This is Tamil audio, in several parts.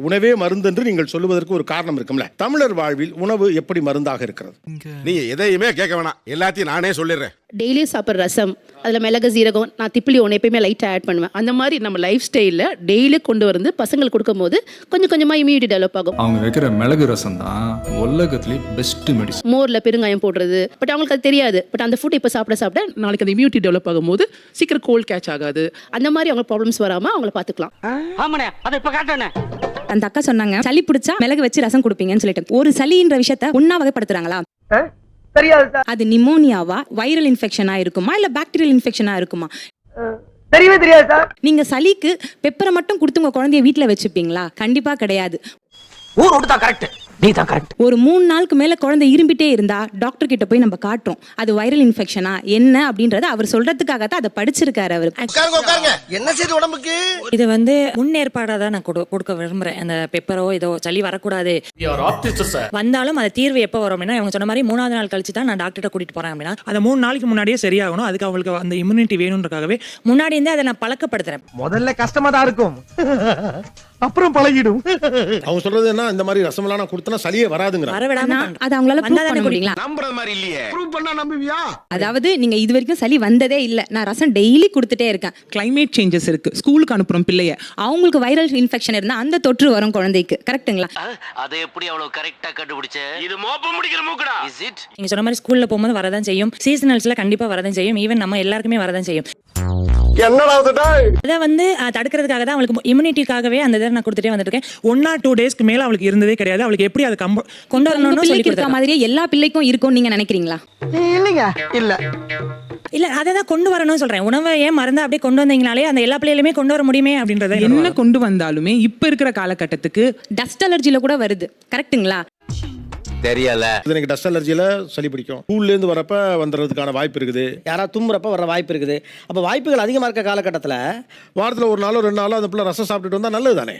உணவே மருந்து என்று நீங்கள் சொல்லுவதற்கு ஒரு காரணம் இருக்கும்ல. தமிழர் வாழ்வில் உணவு எப்படி மருந்தாக இருக்கிறது? நீ எதையுமே கேட்க வேணாம், எல்லாத்தையும் நானே சொல்லிடுறேன். டெய்லி சாப்பிட்ற ரசம், அதில் மிளகு சீரகம், நான் திப்பிலி ஒன்று எப்பயுமே லைட்டாக ஆட் பண்ணுவேன். அந்த மாதிரி நம்ம லைஃப் ஸ்டைலில் டெய்லி கொண்டு வந்து பசங்களுக்கு கொடுக்கும்போது கொஞ்சம் கொஞ்சமாக இம்யூனிட்டி டெவலப் ஆகும். அவங்க வைக்கிற மிளகு ரசம் தான் உலகத்திலே பெஸ்ட் மெடிசன். மோரில் பெருங்காயம் போடுறது, பட் அவங்களுக்கு அது தெரியாது. பட் அந்த ஃபுட் இப்போ சாப்பிட சாப்பிட நாளைக்கு அந்த இம்யூனிட்டி டெவலப் ஆகும்போது சீக்கிரம் கோல்ட் கேட்ச் ஆகாது. அந்த மாதிரி அவங்க ப்ராப்ளம்ஸ் வராமல் அவங்கள பார்த்துக்கலாம். அந்த அக்கா சொன்னாங்க சளி பிடிச்சா மிளகு வச்சு ரசம் கொடுப்பீங்கன்னு சொல்லிட்டு. ஒரு சளின்ற விஷயத்த ஒண்ணா வகைப்படுத்துறாங்களா? அது நிமோனியாவா, வைரல் இன்ஃபெக்ஷனா இருக்குமா, இல்ல பாக்டீரியல் இன்ஃபெக்ஷனா இருக்குமா? தெரியவே தெரியாது சார். நீங்க சளிக்கு பெப்பரை மட்டும் கொடுத்து உங்க குழந்தைய வீட்டுல வச்சுப்பீங்களா? கண்டிப்பா கிடையாது. ஊர் ஓட்டு தான் கரெக்ட், நீ தான் கரெக்ட். ஒரு 3 நாளுக்கு மேல குழந்தை இரும்பிட்டே இருந்தா டாக்டர் கிட்ட போய் நம்ம காட்டுறோம். அது வைரல் இன்ஃபெக்ஷனா என்ன அப்படின்றத அவர் சொல்றதுக்காக தான் அதை படிச்சிருக்காரு அவரு. என்ன செய்து உடம்புக்கு இது வந்து முன்னேற்பாடா தான் நான் கொடுக்க விரும்புறேன். அந்த பெப்பரோ ஏதோ சளி வரக்கூடாது வந்தாலும் அது தீர்வு எப்போ வரும் அப்படின்னா, இவங்க சொன்ன மாதிரி 3ஆவது நாள் கழிச்சு தான் நான் டாக்டர்கிட்ட கூட்டிட்டு போறேன் அப்படின்னா, அந்த 3 நாளைக்கு முன்னாடியே சரியாகணும். அதுக்கு அவங்களுக்கு அந்த இம்யூனிட்டி வேணும்ன்றக்காகவே முன்னாடி இருந்தே அதை நான் பழக்கப்படுத்துறேன். முதல்ல கஷ்டமா தான் இருக்கும், அப்புறம் பழகிடும். அவங்க சொல்றது என்ன, இந்த மாதிரி ரசமெல்லாம் நான் கொடுத்தனா சளியே வராதுங்க. வரவிடாம அது அவங்களால ப்ரூவ் பண்ண முடியல. நம்புறது மாதிரி இல்லையே. ப்ரூவ் பண்ணா நம்புவியா? அதாவது நீங்க இது வரைக்கும் சளி வந்ததே இல்ல, நான் ரசம் டெய்லி கொடுத்துட்டே இருக்கேன். கிளைமேட் சேஞ்சஸ் இருக்கு, ஸ்கூலுக்கு அனுப்புறோம் பிள்ளைய, அவங்களுக்கு வைரல் இன்ஃபெக்ஷன் இருந்தா அந்த தொற்று வரும் குழந்தைக்கு. கரெக்ட்டுங்களா? அதை எப்படி அவ்வளவு கரெக்ட்டா கண்டுபிடிச்ச? இது மோப்ப முடிக்கிற மூக்குடா. Is it? நீங்க சொன்ன மாதிரி ஸ்கூல்ல போகும்போது வரதான் செய்யும், சீசனல்ஸ்ல கண்டிப்பா வரதான் செய்யும், ஈவன் நம்ம எல்லாருக்குமே வரதான் செய்யும். அதை வந்து தடுக்கிறதுக்காக தான் அவங்களுக்கு இம்யூனிட்டிக்காகவே அந்த இதை நான் கொடுத்துட்டே வந்துட்டு இருக்கேன். 1 or 2 டேஸ்க்கு மேல அவளுக்கு இருந்ததே கிடையாது. அவளுக்கு எப்படி அதை கொண்டு வரணும்னு சொல்லி இருக்க மாதிரியே எல்லா பிள்ளைக்கும் இருக்கும்னு நீங்க நினைக்கிறீங்களா? இல்லைங்க, இல்ல இல்ல, அதை தான் கொண்டு வரணும்னு சொல்றேன். உணவை ஏன் மறந்து அப்படியே கொண்டு வந்தீங்கனாலே அந்த எல்லா பிள்ளைகளுமே கொண்டு வர முடியுமே அப்படின்றத. என்ன கொண்டு வந்தாலுமே இப்ப இருக்கிற காலகட்டத்துக்கு டஸ்ட் அலர்ஜில கூட வருது. கரெக்ட்டுங்களா? தெரியல. எனக்கு டஸ்ட் அலர்ஜியில சளி பிடிக்கும். ஸ்கூல்ல இருந்து வரப்ப வந்துறதுக்கான வாய்ப்பு இருக்குது. யாராவது தும்புறப்ப வர வாய்ப்பு இருக்குது. அப்ப வாய்ப்புகள் அதிகமா இருக்க காலகட்டத்துல வாரத்துல 1 நாளோ 2 நாளோ அந்த பிள்ளை ரசம் சாப்பிட்டுட்டு வந்தா நல்லது தானே?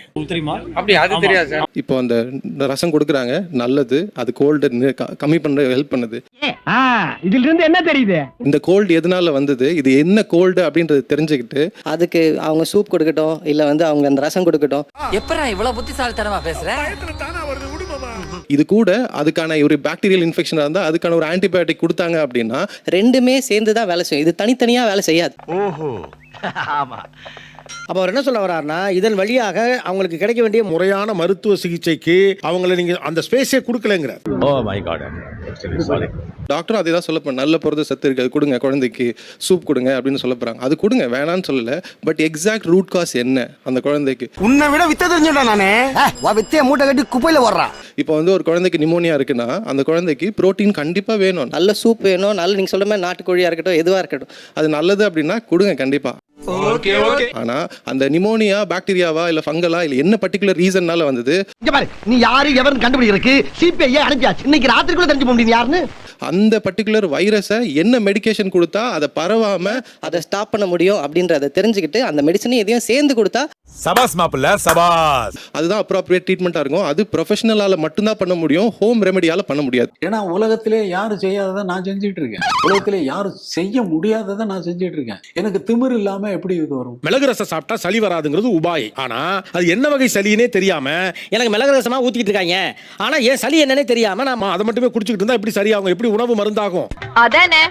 அப்படி அது தெரியாது சார். இப்போ அந்த ரசம் கொடுக்குறாங்க, நல்லது. அது கோல்டு கம்மி பண்ண ஹெல்ப் பண்ணுது. இதுல இருந்து என்ன தெரியுது? இந்த கோல்டு எதனால வந்தது, இது என்ன கோல்டு அப்படின்றது தெரிஞ்சுக்கிட்டு அதுக்கு அவங்க சூப் கொடுக்கட்டும், இல்ல வந்து அவங்க அந்த ரசம் கொடுக்கட்டும். எப்பறா இவ்வளவு புத்திசாலித்தனமா பேசுற? இது கூட அதுக்கான ஒரு பாக்டீரியல் இன்ஃபெக்ஷன் இருந்தால் அதுக்கான ஒரு ஆன்டிபயோட்டிக் கொடுத்தாங்க அப்படின்னா ரெண்டுமே சேர்ந்து தான் வேலை செய்யும். இது தனித்தனியா வேலை செய்யாது. ஓஹோ, ஆமா. அப்ப அவர் என்ன சொல்ல வர்றாருன்னா, இதன் வழியாக அவங்களுக்கு கிடைக்க வேண்டிய முறையான மருத்துவ சிகிச்சைக்கு அவங்களை நீங்க அந்த ஸ்பேஸே கொடுக்கலங்கிறார். ஓ மை காட், டாக்டர் அதே தான் சொல்ல போறாங்க. நல்ல புரத சத்து இருக்கு, அது கொடுங்க, குழந்தைக்கு சூப் கொடுங்க அப்படின்னு சொல்ல போறாங்க. அது கொடுங்க, வேணான்னு சொல்லல. பட் எக்ஸாக்ட் ரூட் காஸ் என்ன அந்த குழந்தைக்கு? உன்னை விட வித்த தெரிஞ்சுடா நானே. வித்தைய மூட்டை கட்டி குப்பையில வர்றான். இப்போ வந்து ஒரு குழந்தைக்கு நிமோனியா இருக்குன்னா அந்த குழந்தைக்கு புரோட்டீன் கண்டிப்பா வேணும், நல்ல சூப் வேணும், நல்ல நீங்க சொல்ற மாதிரி நாட்டுக்கோழியா இருக்கட்டும், எதுவா இருக்கட்டும், அது நல்லது அப்படின்னா கொடுங்க கண்டிப்பா. ஆனா அந்த நிமோனியா பாக்டீரியாவா இல்ல ஃபங்கலா இல்ல என்ன பர்టిక్యులர் ரீசன்னால வந்தது? இங்க பாரு, நீ யாரு எவர்னு கண்டுபிடிக்கிறதுக்கு சிபிஐ அனுப்பியாச்சு. இன்னைக்கு ராத்திரிக்குள்ள தெரிஞ்சு போக முடியும் யாருன்னு. அந்த பர்టిక్యులர் வைரஸை என்ன மெடிகேஷன் கொடுத்தா அதை பரவாம அதை ஸ்டாப் பண்ண முடியும் அப்படின்றத தெரிஞ்சுக்கிட்டு அந்த மெடிசனை எதையும் சேர்ந்து கொடுத்தா சபாஸ் மாப்பிள்ள சபாஸ். அதுதான் அப்ரோப்ரியேட் ட்ரீட்மெண்டா இருக்கும். அது ப்ரொஃபஷனலால மட்டும்தான் பண்ண முடியும், ஹோம் ரெமெடியால பண்ண முடியாது. ஏன்னா உலகத்திலே யாரும் செய்யாததை நான் செஞ்சுட்டு இருக்கேன், உலகத்திலே யாரும் செய்ய முடியாததை நான் செஞ்சுட்டு இருக்கேன். எனக்கு திமிரு இல்லாம எப்படி இது வரும்? மிளகு ரசம் சாப்பிட்டா சளி வராதுங்கிறது உபாய். ஆனா அது என்ன வகை சளினே தெரியாம எனக்கு மிளகு ரசமா ஊத்திக்கிட்டு இருக்காங்க. ஆனா ஏன் சளி என்னன்னே தெரியாம நாம அதை மட்டுமே குடிச்சிட்டு இருந்தா எப்படி சரியாகும்? எப்படி உணவு மருந்தாகும்? அதானே.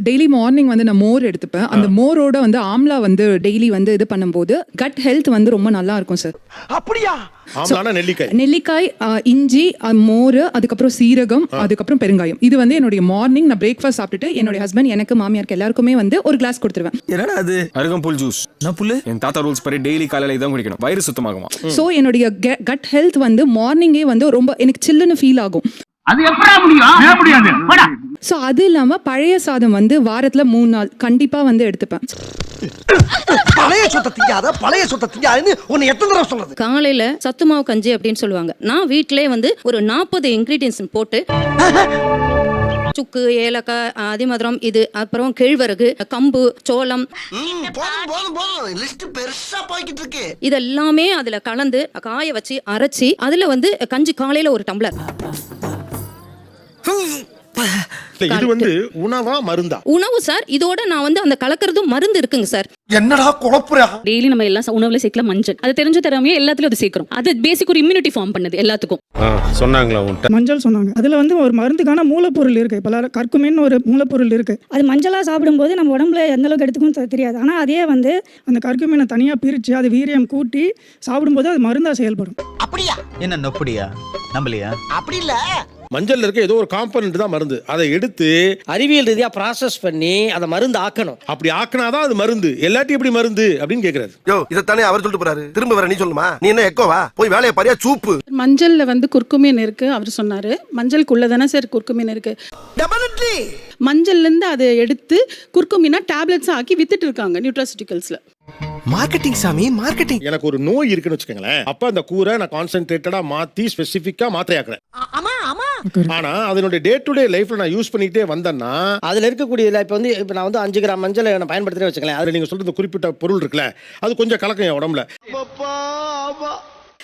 டெய்லி மார்னிங் வந்து நான் மோர் எடுத்துப்பேன். அந்த மோரோட வந்து ஆம்லா வந்து டெய்லி வந்து இது பண்ணும்போது கட் ஹெல்த் வந்து ரொம்ப நல்லா இருக்கும் சார். அப்படியா? ஆம்லானா நெல்லிக்காய், நெல்லிக்காய், இஞ்சி, மோர், அதுக்கப்புறம் சீரகம், அதுக்கப்புறம் பெருங்காயம். இது வந்து என்னுடைய மார்னிங் நான் பிரேக்ஃபாஸ்ட் சாப்பிட்டுட்டு என்னுடைய ஹஸ்பண்ட் எனக்கு மாமியாருக்கு எல்லாருக்குமே வந்து ஒரு கிளாஸ் கொடுத்துருவேன். என்னடா அது? அருகம்புல் ஜூஸ். நான் புல்லு என் தாத்தா ரூல்ஸ் படி டெய்லி காலையில இதான் குடிக்கணும், வயிறு சுத்தமாகுமா. சோ என்னுடைய கட் ஹெல்த் வந்து மார்னிங்கே வந்து ரொம்ப எனக்கு சில்லுன்னு ஃபீல் ஆகும். அது எப்படா முடியும்? முடியாது. சோ அது இல்லாம பழைய சாதம் வந்து வாரத்துல 3 நாள் கண்டிப்பா வந்து எடுத்துப்பேன். பழைய சொத்தை திங்காத உன்னை எத்தனை தடவை சொல்றது? காலையில சத்துமாவு கஞ்சி அப்படின்னு சொல்லுவாங்க. நான் வீட்டிலே வந்து ஒரு 40 இன்கிரீடியன்ஸ் போட்டு சுக்கு, ஏலக்காய், அதிமதுரம், இது அப்புறம் கேழ்வரகு, கம்பு, சோளம், இதெல்லாமே அதுல கலந்து காய வச்சு அரைச்சி அதுல வந்து கஞ்சி காலையில ஒரு டம்ளர், இல்ல, இது வந்து உணவா மருந்தா? உணவு சார். இதோட நான் வந்து அந்த கலக்கிறதும் மருந்து இருக்குங்க சார். என்னடா குழப்புறா? டெய்லி நம்ம எல்லாம் உணவுல சேர்க்கலாம் மஞ்சள். அது தெரிஞ்ச தெரியாம எல்லாத்துலயும் அது சேர்க்கிறோம். அது பேசிக் ஒரு இம்யூனிட்டி ஃபார்ம் பண்ணுது எல்லாத்துக்கும். சொன்னாங்களா உன்கிட்ட? மஞ்சள் சொன்னாங்க. அதுல வந்து ஒரு மருந்துக்கான மூலப்பொருள் இருக்கு. இப்ப கர்க்குமின் ஒரு மூலப்பொருள் இருக்கு. அது மஞ்சளா சாப்பிடும்போது நம்ம உடம்புல எந்த அளவுக்கு எடுத்துக்கும் தெரியாது. ஆனா அதே வந்து அந்த கர்க்குமினை தனியா பிரிச்சு அது வீரியம் கூட்டி சாப்பிடும்போது அது மருந்தா செயல்படும். அப்படியா? என்ன நொப்படியா நம்பலையா? அப்படி இல்ல. மஞ்சள்ல இருக்க ஏதோ ஒரு காம்பனன்ட் தான் மருந்து. அதை எடுத்து அறிவியல் ரீதியா ப்ராசஸ் பண்ணி அதை மருந்து ஆக்கணும். அப்படி ஆக்கினாதான் அது மருந்து. எல்லாத்தையும் எப்படி மருந்து அப்படின்னு கேக்குறாரு. யோ, இதத்தானே அவர் சொல்லிட்டு போறாரு. திரும்ப வர நீ சொல்லுமா? நீ என்ன எக்கோவா? போய் வேலையை பாரியா சூப்பு. மஞ்சள்ல வந்து குர்குமின் இருக்கு அவர் சொன்னாரு. மஞ்சளுக்குள்ள தானே சார் குர்குமின் இருக்கு. டெபினெட்லி. மஞ்சள்ல இருந்து அதை எடுத்து குர்குமினா டேப்லெட்ஸ் ஆக்கி வித்துட்டு இருக்காங்க நியூட்ராசிட்டிகல்ஸ்ல. மார்க்கெட்டிங் சாமி, மார்க்கெட்டிங். எனக்கு ஒரு நோய் இருக்குன்னு வச்சுக்கோங்களேன். அப்ப அந்த கூரை நான் கான்சென்ட்ரேட்டடா மாத்தி ஸ்பெசிபிக்கா மாத்திரையாக்குறேன். ஆனா அதனுடைய டே டு டே லைஃப்ல நான் யூஸ் பண்ணிட்டே வந்தேன்னா அதுல இருக்கக்கூடிய இப்ப நான் வந்து 5 கிராம் மஞ்சள் நான் பயன்படுத்துறேன் வச்சுக்கலாம். அதுல நீங்க சொல்றது குறிப்பிட்ட பொருள் இருக்குல்ல, அது கொஞ்சம் கலக்கும் என் உடம்புல.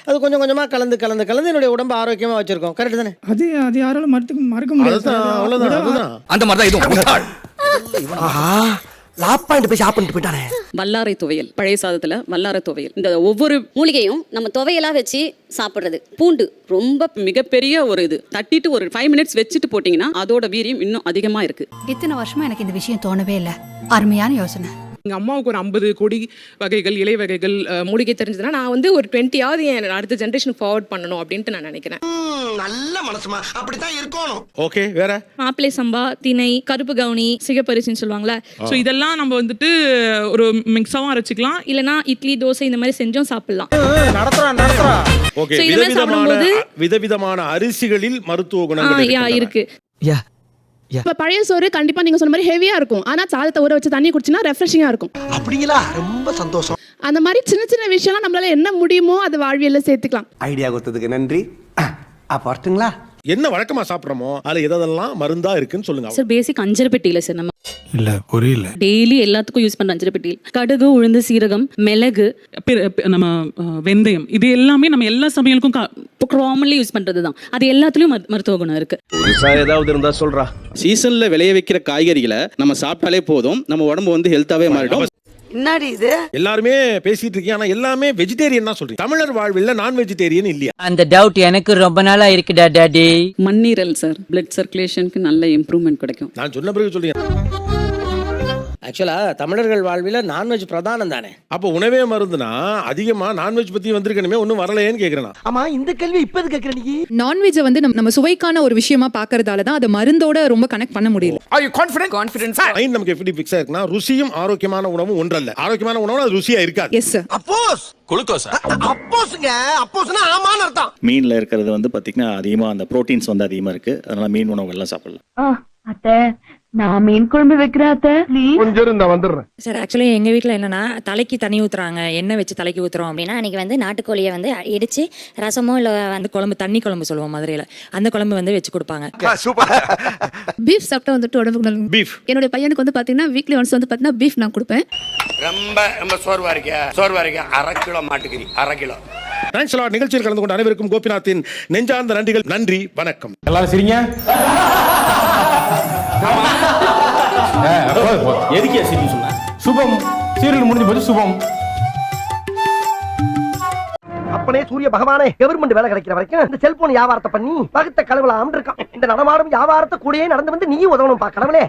அது கொஞ்சம் கொஞ்சமா கலந்து கலந்து கலந்து என்னுடைய உடம்பு ஆரோக்கியமா வச்சிருக்கோம். கரெக்ட் தானே? அது யாராலும் மறுக்க முடியாது. அவ்வளவுதான். அந்த மாதிரி தான் இதுவும். ஆஹா, லாப் பாயிண்ட் போய் ஷாப் பண்ணிட்டு போயிட்டானே. வல்லாரை துவையல், பழைய சாதத்துல வல்லாரை துவையல். இந்த ஒவ்வொரு மூலிகையும் நம்ம துவையலா வச்சு சாப்பிடுறது. பூண்டு ரொம்ப மிகப்பெரிய ஒரு இது. தட்டிட்டு ஒரு 5 மினிட்ஸ் வச்சுட்டு போட்டீங்கன்னா அதோட வீரியம் இன்னும் அதிகமா இருக்கு. இத்தனை வருஷமா எனக்கு இந்த விஷயம் தோணவே இல்லை. அருமையான யோசனை. எங்க அம்மாவுக்கு ஒரு 50 கொடி வகைகள் இலை வகைகள் மூலிகை தெரிஞ்சதுன்னா நான் வந்து ஒரு 20ஆவது என் அடுத்த ஜெனரேஷன் ஃபார்வர்ட் பண்ணணும் அப்படின்ட்டு நான் நினைக்கிறேன். நல்ல மனசுமா, அப்படித்தான் இருக்கணும். ஓகே, வேற மாப்பிளை சம்பா, திணை, கருப்பு கவுனி, சிகப்பரிசின்னு சொல்லுவாங்கல்ல. ஸோ இதெல்லாம் நம்ம வந்துட்டு ஒரு மிக்ஸாவும் அரைச்சிக்கலாம். இல்லனா இட்லி, தோசை இந்த மாதிரி செஞ்சும் சாப்பிடலாம். ஓகே. So, இதுமே சாப்பிடும்போது விதவிதமான அரிசிகளில் மருத்துவ குணங்கள் இருக்கு. இப்ப பழைய சோறு கண்டிப்பா நீங்க சொன்ன மாதிரி ஹெவியா இருக்கும். ஆனா சாதத்தை ஊற வச்சு தண்ணி குடிச்சினா ரெஃப்ரெஷிங்கா இருக்கும். அப்படிங்களா? ரொம்ப சந்தோஷம். அந்த மாதிரி சின்ன சின்ன விஷயம்லாம் நம்மளால என்ன முடியுமோ அது வாழ்வியல்ல சேர்த்துக்கலாம். ஐடியா கொடுத்ததுக்கு நன்றி. அப்ப வரட்டுங்களா? என்ன வழக்கமா சாப்பிடுறோமோ அதுல எதெல்லாம் மருந்தா இருக்குன்னு சொல்லுங்க. சார் பேசிக் அஞ்சரை பெட்டியில சார் நம்ம இல்ல புரியல. டெய்லி எல்லாத்துக்கும் யூஸ் பண்ற அஞ்சரை பெட்டியில் கடுகு, உளுந்து, சீரகம், மிளகு, நம்ம வெந்தயம், இது எல்லாமே நம்ம எல்லா சமையலுக்கும் காமன்லி யூஸ் பண்றதுதான். அது எல்லாத்துலயும் மருத்துவ குணம் இருக்கு. ஏதாவது இருந்தா சொல்றா. சீசன்ல விளைய வைக்கிற காய்கறிகளை நம்ம சாப்பிட்டாலே போதும், நம்ம உடம்பு வந்து ஹெல்த்தாவே மாறிடும். என்னடி இது? எல்லாருமே பேசிட்டு இருக்கீங்க, ஆனா எல்லாமே வெஜிடேரியன் தான் சொல்றீங்க. தமிழர் வாழ்வில் நான் வெஜிடேரியன் இல்லையா? அந்த டவுட் எனக்கு ரொம்ப நாளா இருக்குடா டாடி. மண்ணீரல் சார், பிளட் சர்க்குலேஷனுக்கு நல்ல இம்ப்ரூவ்மெண்ட் கிடைக்கும். நான் சொன்ன பிறகு சொல்றீங்க. ஆக்சுவலா தமிழர்கள் வாழ்வில நான்வெஜ் பிரதானம் தானே. அப்போ உணவே மருந்துனா அதிகமா நான்வெஜ் பத்தி வந்திருக்கணுமே, ஒன்னும் வரலையேன்னு கேக்குறேன். ஆமா, இந்த கேள்வி இப்ப எது கேக்குற நீ? நான்வெஜ்ஜை வந்து நம்ம சுவைக்கான ஒரு விஷயமா பாக்குறதால தான் அது மருந்தோட ரொம்ப கனெக்ட் பண்ண முடியல. Are you confident? Confidence. Mind நமக்கு எப்படி பிக்ஸ் ஆயிருக்குன்னா ருசியும் ஆரோக்கியமான உணவும் ஒன்றல்ல. ஆரோக்கியமான உணவு அது ருசியா இருக்காது. Yes sir. அப்போஸ் குளுக்கோஸ். அப்போஸ்ங்க, அப்போஸ்னா ஆமான்னு அர்த்தம். மீன்ல இருக்கிறது வந்து பாத்தீங்கன்னா அதிகமா அந்த புரோட்டீன்ஸ் வந்து அதிகமா இருக்கு. அதனால மீன் உணவுகள் எல்லாம் சாப்பிடலாம். அத்தை, நான் மீன் குழம்பு வைக்கிறேன் அத்தை. கொஞ்சம் இருந்தா வந்துடுறேன். சார் ஆக்சுவலி எங்க வீட்ல என்னன்னா தலைக்கு தண்ணி ஊத்துறாங்க, எண்ணெய் வச்சு தலைக்கு ஊத்துறோம் அப்படின்னா அன்னைக்கு வந்து நாட்டுக்கோழியை வந்து இடிச்சு ரசமோ இல்ல அந்த குழம்பு, தண்ணி குழம்பு சொல்லுவோம் மதுரையில, அந்த குழம்பு வந்து வச்சு கொடுப்பாங்க. சூப்பர். பீஃப் சாப்பிட்டா வந்துட்டு உடம்புக்கு நல்லது. பீஃப் என்னோட பையனுக்கு வந்து பாத்தீங்கன்னா வீக்லி ஒன்ஸ் வந்து பாத்தீங்கன்னா பீஃப் நான் கொடுப்பேன். ரொம்ப சோர்வா இருக்க 1/2 கிலோ மாட்டுக்கறி, 1/2 கிலோ. Thanks lot. நிகழ்ச்சியில் கலந்து கொண்ட அனைவருக்கும் கோபிநாத்தின் நெஞ்சார்ந்த நன்றிகள். நன்றி, வணக்கம். எல்லாரும் சரிங்க. எதுக்கே சரி சொன்ன? சுபம் சீரியல் முடிஞ்சு போச்சு. சுபம். அப்பனே சூரிய பகவானே, கவர்மெண்ட் வேலை கிடைக்கிற வரைக்கும் இந்த செல்போன் வியாபாரத்தை பண்ணி பகுத்த கழுவலாம் இருக்கான். இந்த நடமாடும் வியாபாரத்தை கூடயே நடந்து வந்து நீ உதவணும் பா கடவுளே.